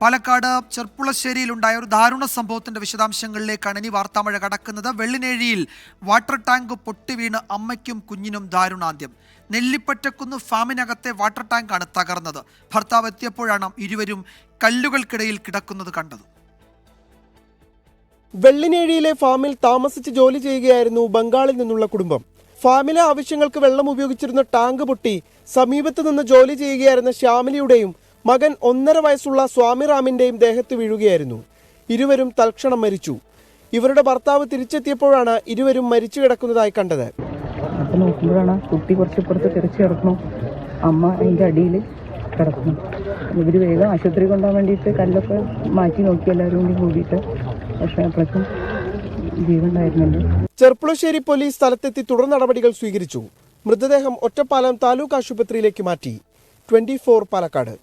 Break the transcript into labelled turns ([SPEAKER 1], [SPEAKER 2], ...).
[SPEAKER 1] പാലക്കാട് ചെർപ്പുളശ്ശേരിയിലുണ്ടായ ഒരു ദാരുണ സംഭവത്തിന്റെ വിശദാംശങ്ങളിലേക്കാണ് ഇനി വാർത്താമഴ കടക്കുന്നത്. വെള്ളിനേഴിയിൽ വാട്ടർ ടാങ്ക് പൊട്ടിവീണ് അമ്മയ്ക്കും കുഞ്ഞിനും ദാരുണാന്ത്യം. നെല്ലിപ്പറ്റക്കുന്ന് ഫാമിനകത്തെ വാട്ടർ ടാങ്കാണ് തകർന്നത്. ഭർത്താവ് എത്തിയപ്പോഴാണ് ഇരുവരും കല്ലുകൾക്കിടയിൽ കിടക്കുന്നത് കണ്ടത്.
[SPEAKER 2] വെള്ളിനേഴിയിലെ ഫാമിൽ താമസിച്ച് ജോലി ചെയ്യുകയായിരുന്നു ബംഗാളിൽ നിന്നുള്ള കുടുംബം. ഫാമിലെ ആവശ്യങ്ങൾക്ക് വെള്ളം ഉപയോഗിച്ചിരുന്ന ടാങ്ക് പൊട്ടി സമീപത്ത് നിന്ന് ജോലി ചെയ്യുകയായിരുന്ന ശ്യാമിലിയുടെയും മകൻ 1.5 വയസ്സുള്ള സ്വാമിറാമിന്റെയും ദേഹത്ത് വീഴുകയായിരുന്നു. ഇരുവരും തൽക്ഷണം മരിച്ചു. ഇവരുടെ ഭർത്താവ് തിരിച്ചെത്തിയപ്പോഴാണ് ഇരുവരും മരിച്ചു കിടക്കുന്നതായി കണ്ടത്.
[SPEAKER 3] അപ്പം നോക്കുമ്പോഴാണ് കുട്ടി കുറച്ചിപ്പുറത്ത് തിരിച്ചു കിടക്കുന്നു, അമ്മ അതിൻ്റെ അടിയിൽ കിടക്കുന്നു. ഇവർ വേഗം ആശുപത്രി കൊണ്ടുപോകാൻ വേണ്ടിയിട്ട് കല്ലൊക്കെ മാറ്റി നോക്കി എല്ലാവരും കൂടിയിട്ട്, പക്ഷേ അപ്പോഴേക്കും ജീവനുണ്ടായിരുന്നുണ്ട്.
[SPEAKER 2] ചെർപ്പുളശ്ശേരി പോലീസ് സ്ഥലത്തെത്തി തുടർ നടപടികൾ സ്വീകരിച്ചു. മൃതദേഹം ഒറ്റപ്പാലം താലൂക്ക് ആശുപത്രിയിലേക്ക് മാറ്റി. 24 പാലക്കാട്.